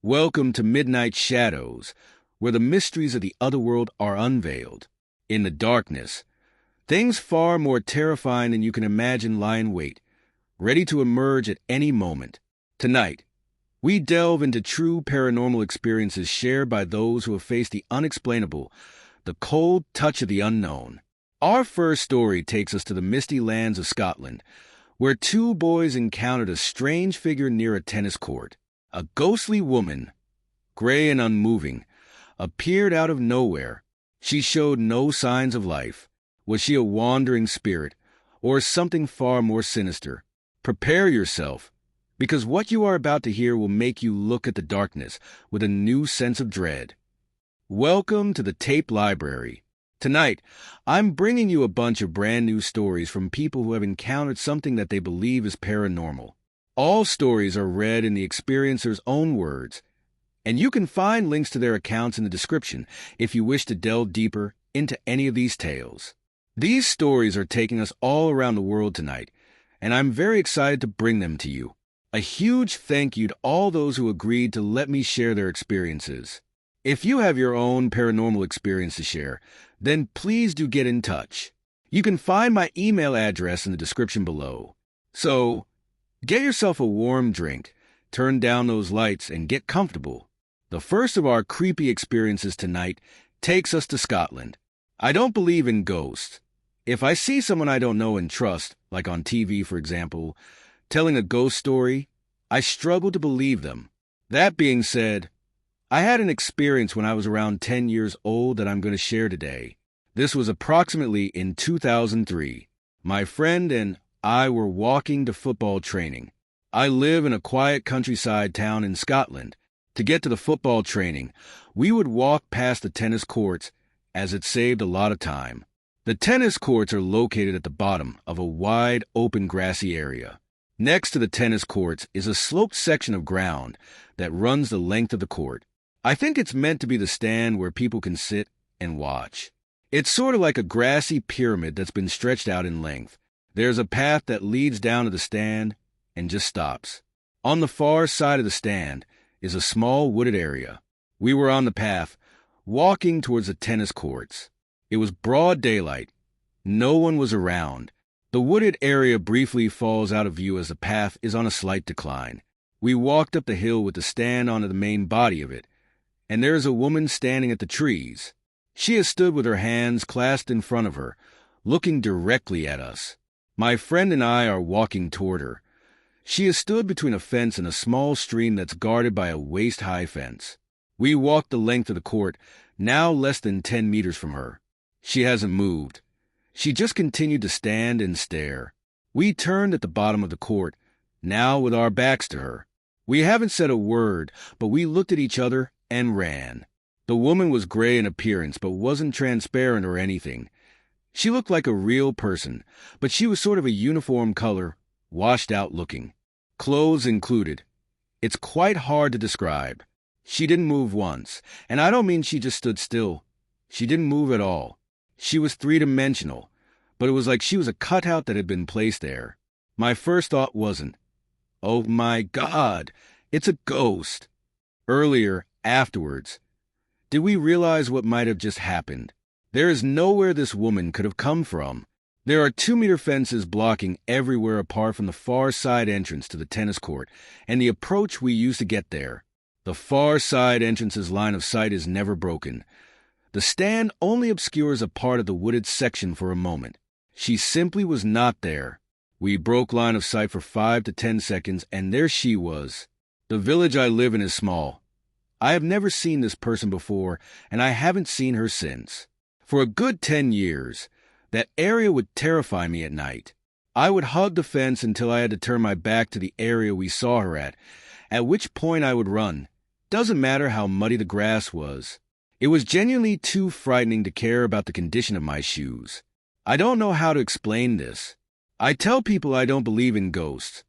Welcome to Midnight Shadows, where the mysteries of the otherworld are unveiled. In the darkness, things far more terrifying than you can imagine lie in wait, ready to emerge at any moment. Tonight, we delve into true paranormal experiences shared by those who have faced the unexplainable, the cold touch of the unknown. Our first story takes us to the misty lands of Scotland, where two boys encountered a strange figure near a tennis court. A ghostly woman, gray and unmoving, appeared out of nowhere. She showed no signs of life. Was she a wandering spirit, or something far more sinister? Prepare yourself, because what you are about to hear will make you look at the darkness with a new sense of dread. Welcome to the Tape Library. Tonight, I'm bringing you a bunch of brand new stories from people who have encountered something that they believe is paranormal. All stories are read in the experiencer's own words, and you can find links to their accounts in the description if you wish to delve deeper into any of these tales. These stories are taking us all around the world tonight, and I'm very excited to bring them to you. A huge thank you to all those who agreed to let me share their experiences. If you have your own paranormal experience to share, then please do get in touch. You can find my email address in the description below. So, get yourself a warm drink, turn down those lights, and get comfortable. The first of our creepy experiences tonight takes us to Scotland. I don't believe in ghosts. If I see someone I don't know and trust, like on TV for example, telling a ghost story, I struggle to believe them. That being said, I had an experience when I was around 10 years old that I'm going to share today. This was approximately in 2003. My friend and I were walking to football training. I live in a quiet countryside town in Scotland. To get to the football training, we would walk past the tennis courts, as it saved a lot of time. The tennis courts are located at the bottom of a wide, open, grassy area. Next to the tennis courts is a sloped section of ground that runs the length of the court. I think it's meant to be the stand where people can sit and watch. It's sort of like a grassy pyramid that's been stretched out in length. There's a path that leads down to the stand and just stops. On the far side of the stand is a small wooded area. We were on the path, walking towards the tennis courts. It was broad daylight. No one was around. The wooded area briefly falls out of view as the path is on a slight decline. We walked up the hill with the stand onto the main body of it, and there is a woman standing at the trees. She has stood with her hands clasped in front of her, looking directly at us. My friend and I are walking toward her. She has stood between a fence and a small stream that's guarded by a waist-high fence. We walked the length of the court, now less than 10 meters from her. She hasn't moved. She just continued to stand and stare. We turned at the bottom of the court, now with our backs to her. We haven't said a word, but we looked at each other and ran. The woman was gray in appearance, but wasn't transparent or anything. She looked like a real person, but she was sort of a uniform color, washed out looking. Clothes included. It's quite hard to describe. She didn't move once, and I don't mean she just stood still. She didn't move at all. She was three-dimensional, but it was like she was a cutout that had been placed there. My first thought wasn't, "Oh my God, it's a ghost." Earlier, afterwards, did we realize what might have just happened? There is nowhere this woman could have come from. There are 2-meter fences blocking everywhere apart from the far side entrance to the tennis court and the approach we use to get there. The far side entrance's line of sight is never broken. The stand only obscures a part of the wooded section for a moment. She simply was not there. We broke line of sight for 5 to 10 seconds, and there she was. The village I live in is small. I have never seen this person before, and I haven't seen her since. For a good 10 years, that area would terrify me at night. I would hug the fence until I had to turn my back to the area we saw her at which point I would run. Doesn't matter how muddy the grass was. It was genuinely too frightening to care about the condition of my shoes. I don't know how to explain this. I tell people I don't believe in ghosts.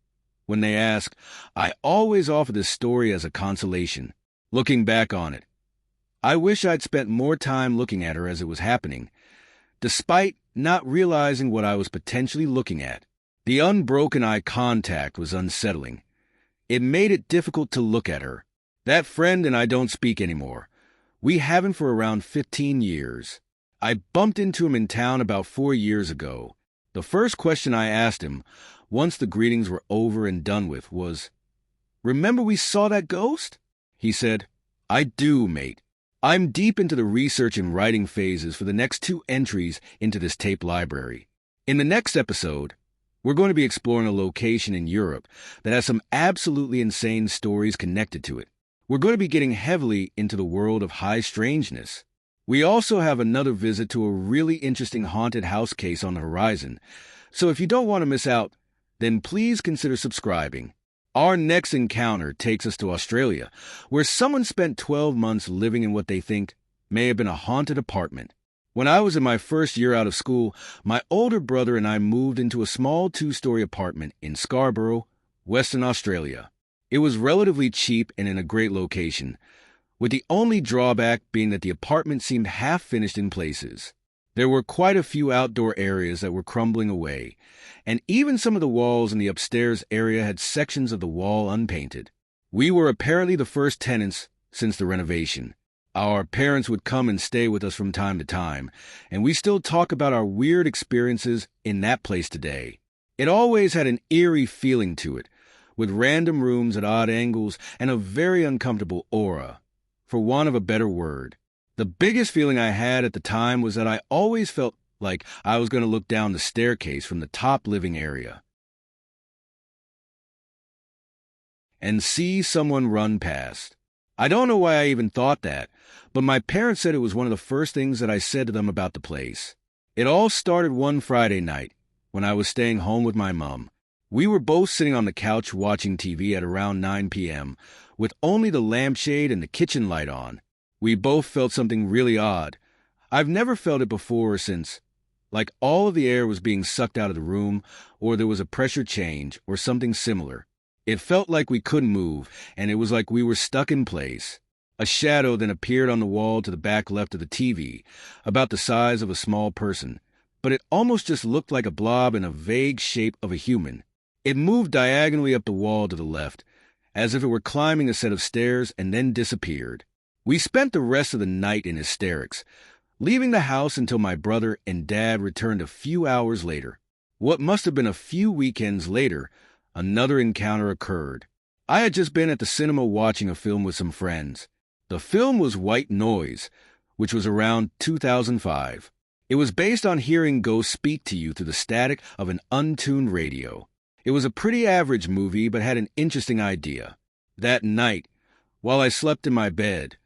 When they ask, I always offer this story as a consolation. Looking back on it, I wish I'd spent more time looking at her as it was happening, despite not realizing what I was potentially looking at. The unbroken eye contact was unsettling. It made it difficult to look at her. That friend and I don't speak anymore. We haven't for around 15 years. I bumped into him in town about 4 years ago. The first question I asked him, once the greetings were over and done with, was, "Remember we saw that ghost?" He said, "I do, mate. I'm deep into the research and writing phases for the next 2 entries into this tape library. In the next episode, we're going to be exploring a location in Europe that has some absolutely insane stories connected to it. We're going to be getting heavily into the world of high strangeness. We also have another visit to a really interesting haunted house case on the horizon, so if you don't want to miss out, then please consider subscribing. Our next encounter takes us to Australia, where someone spent 12 months living in what they think may have been a haunted apartment. When I was in my first year out of school, my older brother and I moved into a small 2-story apartment in Scarborough, Western Australia. It was relatively cheap and in a great location, with the only drawback being that the apartment seemed half-finished in places. There were quite a few outdoor areas that were crumbling away, and even some of the walls in the upstairs area had sections of the wall unpainted. We were apparently the first tenants since the renovation. Our parents would come and stay with us from time to time, and we still talk about our weird experiences in that place today. It always had an eerie feeling to it, with random rooms at odd angles and a very uncomfortable aura, for want of a better word. The biggest feeling I had at the time was that I always felt like I was going to look down the staircase from the top living area and see someone run past. I don't know why I even thought that, but my parents said it was one of the first things that I said to them about the place. It all started one Friday night when I was staying home with my mom. We were both sitting on the couch watching TV at around 9 p.m., with only the lampshade and the kitchen light on. We both felt something really odd. I've never felt it before or since. Like all of the air was being sucked out of the room, or there was a pressure change, or something similar. It felt like we couldn't move, and it was like we were stuck in place. A shadow then appeared on the wall to the back left of the TV, about the size of a small person, but it almost just looked like a blob in a vague shape of a human. It moved diagonally up the wall to the left, as if it were climbing a set of stairs, and then disappeared. We spent the rest of the night in hysterics, leaving the house until my brother and dad returned a few hours later. What must have been a few weekends later, another encounter occurred. I had just been at the cinema watching a film with some friends. The film was White Noise, which was around 2005. It was based on hearing ghosts speak to you through the static of an untuned radio. It was a pretty average movie, but had an interesting idea. That night, while I slept in my bed,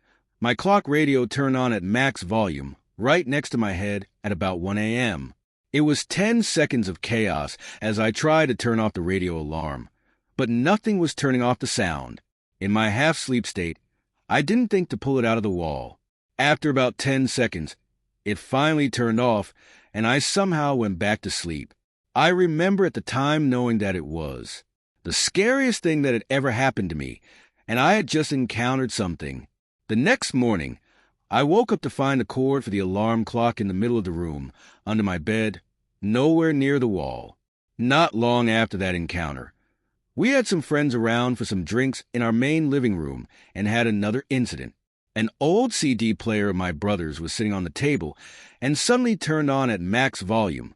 my clock radio turned on at max volume, right next to my head at about 1 a.m. It was 10 seconds of chaos as I tried to turn off the radio alarm, but nothing was turning off the sound. In my half-sleep state, I didn't think to pull it out of the wall. After about 10 seconds, it finally turned off, and I somehow went back to sleep. I remember at the time knowing that it was the scariest thing that had ever happened to me, and I had just encountered something. The next morning, I woke up to find the cord for the alarm clock in the middle of the room, under my bed, nowhere near the wall. Not long after that encounter, we had some friends around for some drinks in our main living room and had another incident. An old CD player of my brother's was sitting on the table and suddenly turned on at max volume,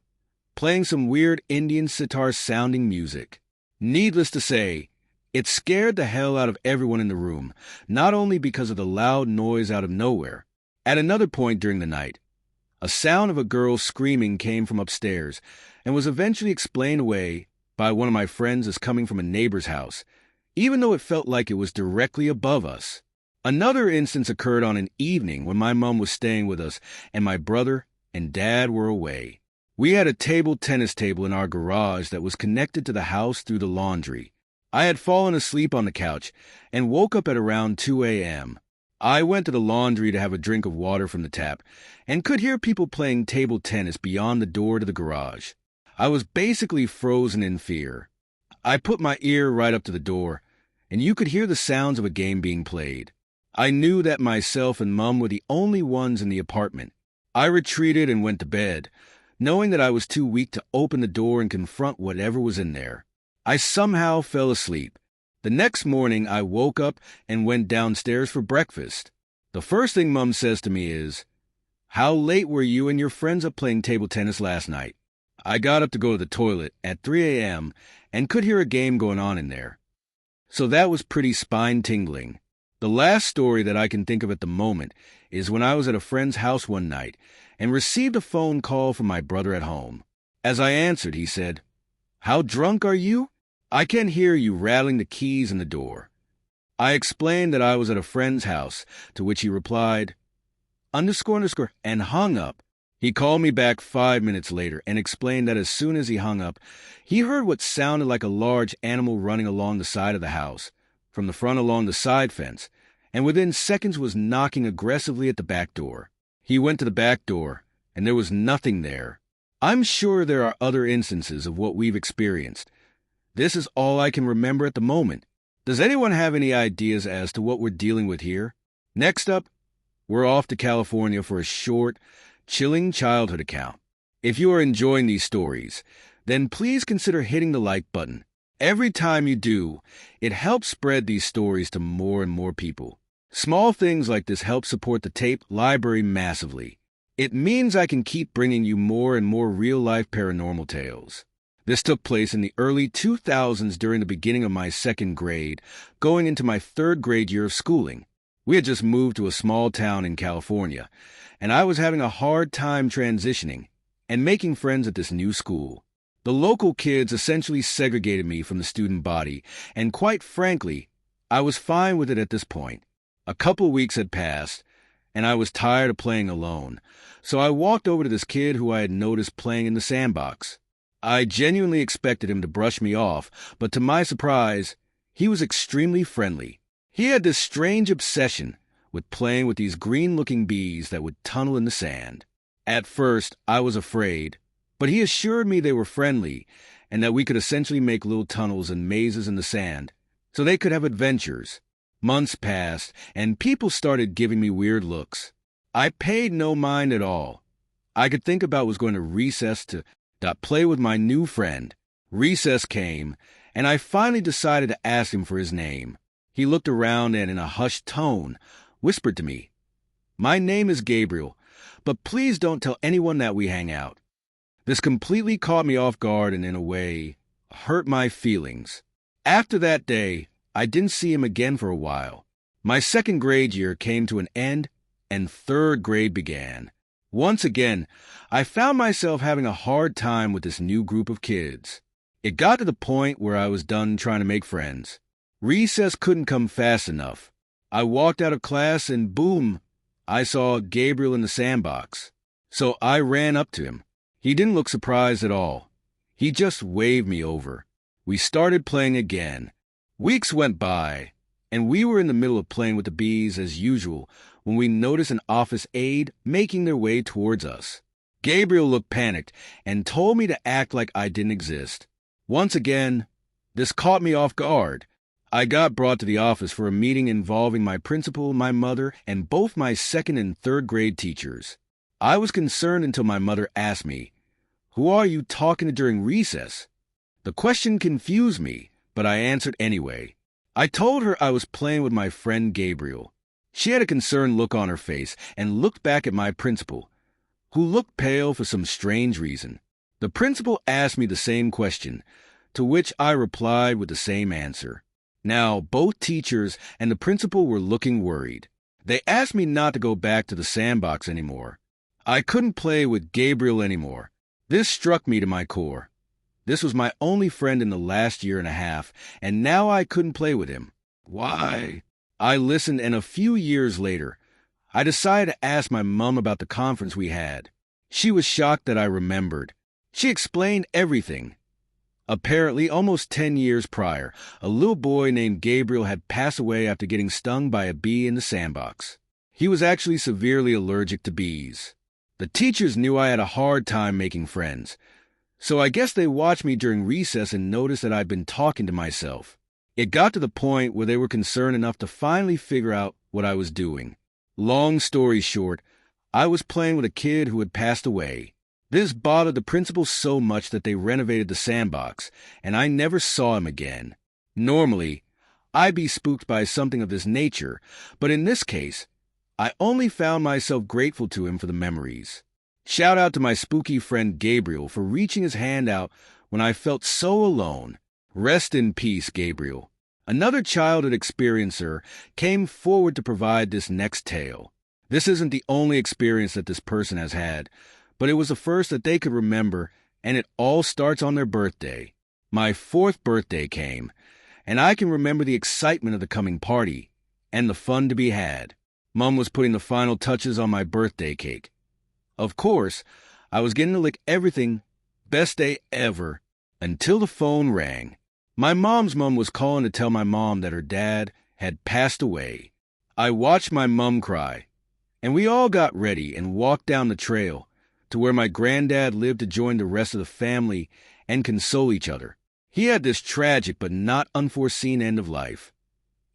playing some weird Indian sitar-sounding music. Needless to say, it scared the hell out of everyone in the room, not only because of the loud noise out of nowhere. At another point during the night, a sound of a girl screaming came from upstairs and was eventually explained away by one of my friends as coming from a neighbor's house, even though it felt like it was directly above us. Another instance occurred on an evening when my mom was staying with us and my brother and dad were away. We had a tennis table in our garage that was connected to the house through the laundry. I had fallen asleep on the couch and woke up at around 2 a.m. I went to the laundry to have a drink of water from the tap and could hear people playing table tennis beyond the door to the garage. I was basically frozen in fear. I put my ear right up to the door, and you could hear the sounds of a game being played. I knew that myself and Mum were the only ones in the apartment. I retreated and went to bed, knowing that I was too weak to open the door and confront whatever was in there. I somehow fell asleep, The next morning, I woke up and went downstairs for breakfast. The first thing Mom says to me is, "How late were you and your friends up playing table tennis last night?" I got up to go to the toilet at 3 a.m. and could hear a game going on in there. So that was pretty spine-tingling. The last story that I can think of at the moment is when I was at a friend's house one night and received a phone call from my brother at home. As I answered, he said, "How drunk are you? I can hear you rattling the keys in the door." I explained that I was at a friend's house, to which he replied, __, and hung up. He called me back 5 minutes later and explained that as soon as he hung up, he heard what sounded like a large animal running along the side of the house, from the front along the side fence, and within seconds was knocking aggressively at the back door. He went to the back door, and there was nothing there. I'm sure there are other instances of what we've experienced. This is all I can remember at the moment. Does anyone have any ideas as to what we're dealing with here? Next up, we're off to California for a short, chilling childhood account. If you are enjoying these stories, then please consider hitting the like button. Every time you do, it helps spread these stories to more and more people. Small things like this help support the tape library massively. It means I can keep bringing you more and more real-life paranormal tales. This took place in the early 2000s during the beginning of my second grade, going into my third grade year of schooling. We had just moved to a small town in California, and I was having a hard time transitioning and making friends at this new school. The local kids essentially segregated me from the student body, and quite frankly, I was fine with it at this point. A couple weeks had passed, and I was tired of playing alone, so I walked over to this kid who I had noticed playing in the sandbox. I genuinely expected him to brush me off, but to my surprise, he was extremely friendly. He had this strange obsession with playing with these green-looking bees that would tunnel in the sand. At first, I was afraid, but he assured me they were friendly and that we could essentially make little tunnels and mazes in the sand so they could have adventures. Months passed, and people started giving me weird looks. I paid no mind at all. I could think about was going to recess to play with my new friend. Recess came, and I finally decided to ask him for his name. He looked around and, in a hushed tone, whispered to me, "My name is Gabriel, but please don't tell anyone that we hang out." This completely caught me off guard and, in a way, hurt my feelings. After that day, I didn't see him again for a while. My second grade year came to an end, and third grade began. Once again, I found myself having a hard time with this new group of kids. It got to the point where I was done trying to make friends. Recess couldn't come fast enough. I walked out of class and boom, I saw Gabriel in the sandbox. So I ran up to him. He didn't look surprised at all. He just waved me over. We started playing again. Weeks went by, and we were in the middle of playing with the bees as usual when we noticed an office aide making their way towards us. Gabriel looked panicked and told me to act like I didn't exist. Once again, this caught me off guard. I got brought to the office for a meeting involving my principal, my mother, and both my second and third grade teachers. I was concerned until my mother asked me, "Who are you talking to during recess?" The question confused me, but I answered anyway. I told her I was playing with my friend Gabriel. She had a concerned look on her face and looked back at my principal, who looked pale for some strange reason. The principal asked me the same question, to which I replied with the same answer. Now, both teachers and the principal were looking worried. They asked me not to go back to the sandbox anymore. I couldn't play with Gabriel anymore. This struck me to my core. This was my only friend in the last year and a half, and now I couldn't play with him. Why? I listened, and a few years later, I decided to ask my mom about the conference we had. She was shocked that I remembered. She explained everything. Apparently, almost 10 years prior, a little boy named Gabriel had passed away after getting stung by a bee in the sandbox. He was actually severely allergic to bees. The teachers knew I had a hard time making friends, so I guess they watched me during recess and noticed that I'd been talking to myself. It got to the point where they were concerned enough to finally figure out what I was doing. Long story short, I was playing with a kid who had passed away. This bothered the principal so much that they renovated the sandbox, and I never saw him again. Normally, I'd be spooked by something of this nature, but in this case, I only found myself grateful to him for the memories. Shout out to my spooky friend Gabriel for reaching his hand out when I felt so alone. Rest in peace, Gabriel. Another childhood experiencer came forward to provide this next tale. This isn't the only experience that this person has had, but it was the first that they could remember, and it all starts on their birthday. My 4th birthday came, and I can remember the excitement of the coming party and the fun to be had. Mom was putting the final touches on my birthday cake. Of course, I was getting to lick everything, best day ever, until the phone rang. My mom's mom was calling to tell my mom that her dad had passed away. I watched my mom cry, and we all got ready and walked down the trail to where my granddad lived to join the rest of the family and console each other. He had this tragic but not unforeseen end of life.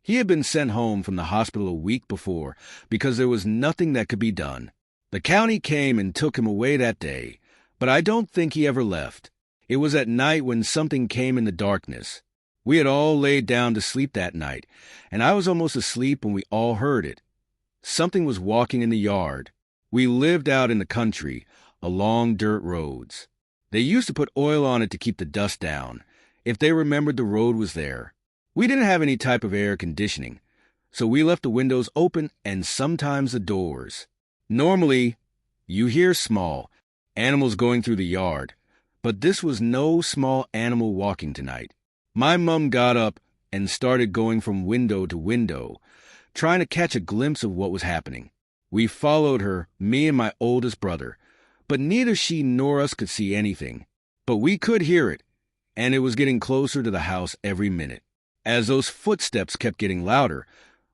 He had been sent home from the hospital a week before because there was nothing that could be done. The county came and took him away that day, but I don't think he ever left. It was at night when something came in the darkness. We had all laid down to sleep that night, and I was almost asleep when we all heard it. Something was walking in the yard. We lived out in the country, along dirt roads. They used to put oil on it to keep the dust down, if they remembered the road was there. We didn't have any type of air conditioning, so we left the windows open and sometimes the doors. Normally, you hear small animals going through the yard, but this was no small animal walking tonight. My mom got up and started going from window to window, trying to catch a glimpse of what was happening. We followed her, me and my oldest brother, but neither she nor us could see anything. But we could hear it, and it was getting closer to the house every minute. As those footsteps kept getting louder,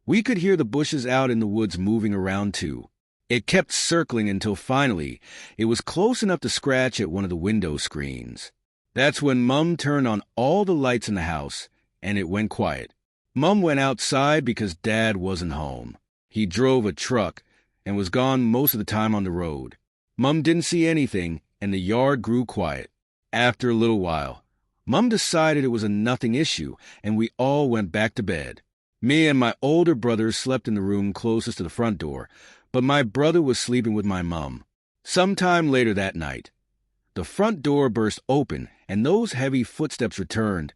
we could hear the bushes out in the woods moving around too. It kept circling until finally it was close enough to scratch at one of the window screens. That's when Mum turned on all the lights in the house, and it went quiet. Mum went outside because Dad wasn't home. He drove a truck and was gone most of the time on the road. Mum didn't see anything, and the yard grew quiet. After a little while, Mum decided it was a nothing issue, and we all went back to bed. Me and my older brother slept in the room closest to the front door, but my brother was sleeping with my mum. Sometime later that night, the front door burst open, and those heavy footsteps returned,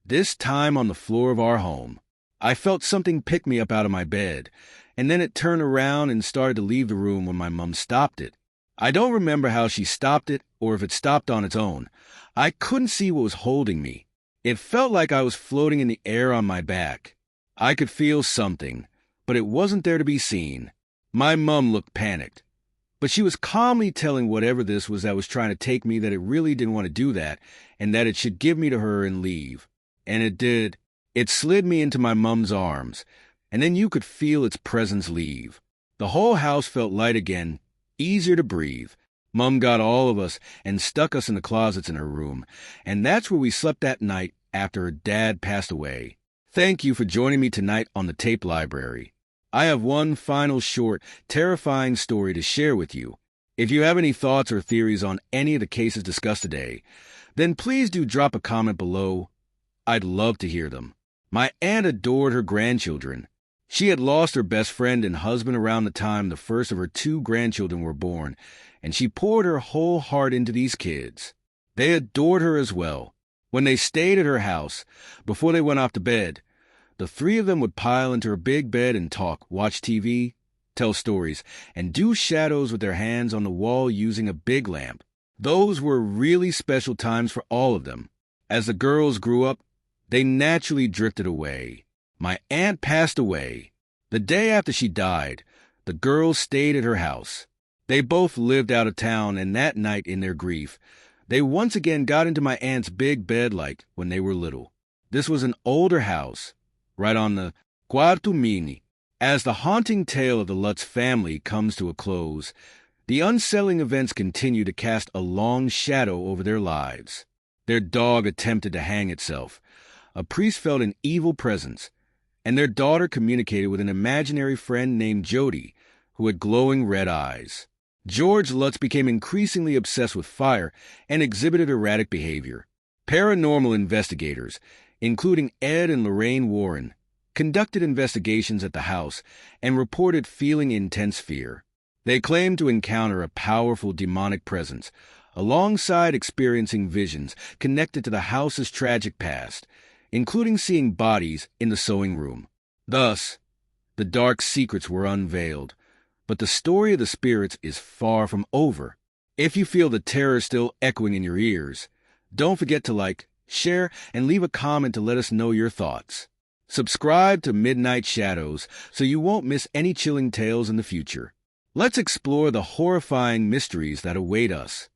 this time on the floor of our home. I felt something pick me up out of my bed, and then it turned around and started to leave the room when my mum stopped it. I don't remember how she stopped it or if it stopped on its own. I couldn't see what was holding me. It felt like I was floating in the air on my back. I could feel something, but it wasn't there to be seen. My mum looked panicked, but she was calmly telling whatever this was that was trying to take me that it really didn't want to do that and that it should give me to her and leave. And it did. It slid me into my mum's arms, and then you could feel its presence leave. The whole house felt light again, easier to breathe. Mum got all of us and stuck us in the closets in her room, and that's where we slept that night after her dad passed away. Thank you for joining me tonight on the Tape Library. I have one final short, terrifying story to share with you. If you have any thoughts or theories on any of the cases discussed today, then please do drop a comment below. I'd love to hear them. My aunt adored her grandchildren. She had lost her best friend and husband around the time the first of her 2 grandchildren were born, and she poured her whole heart into these kids. They adored her as well. When they stayed at her house, before they went off to bed, the 3 of them would pile into her big bed and talk, watch TV, tell stories, and do shadows with their hands on the wall using a big lamp. Those were really special times for all of them. As the girls grew up, they naturally drifted away. My aunt passed away. The day after she died, the girls stayed at her house. They both lived out of town, and that night in their grief, they once again got into my aunt's big bed like when they were little. This was an older house, right on the Quarto Mini. As the haunting tale of the Lutz family comes to a close, the unsettling events continue to cast a long shadow over their lives. Their dog attempted to hang itself. A priest felt an evil presence, and their daughter communicated with an imaginary friend named Jody, who had glowing red eyes. George Lutz became increasingly obsessed with fire and exhibited erratic behavior. Paranormal investigators, including Ed and Lorraine Warren, conducted investigations at the house and reported feeling intense fear. They claimed to encounter a powerful demonic presence, alongside experiencing visions connected to the house's tragic past, including seeing bodies in the sewing room. Thus, the dark secrets were unveiled, but the story of the spirits is far from over. If you feel the terror still echoing in your ears, don't forget to like, share, and leave a comment to let us know your thoughts. Subscribe to Midnight Shadows so you won't miss any chilling tales in the future. Let's explore the horrifying mysteries that await us.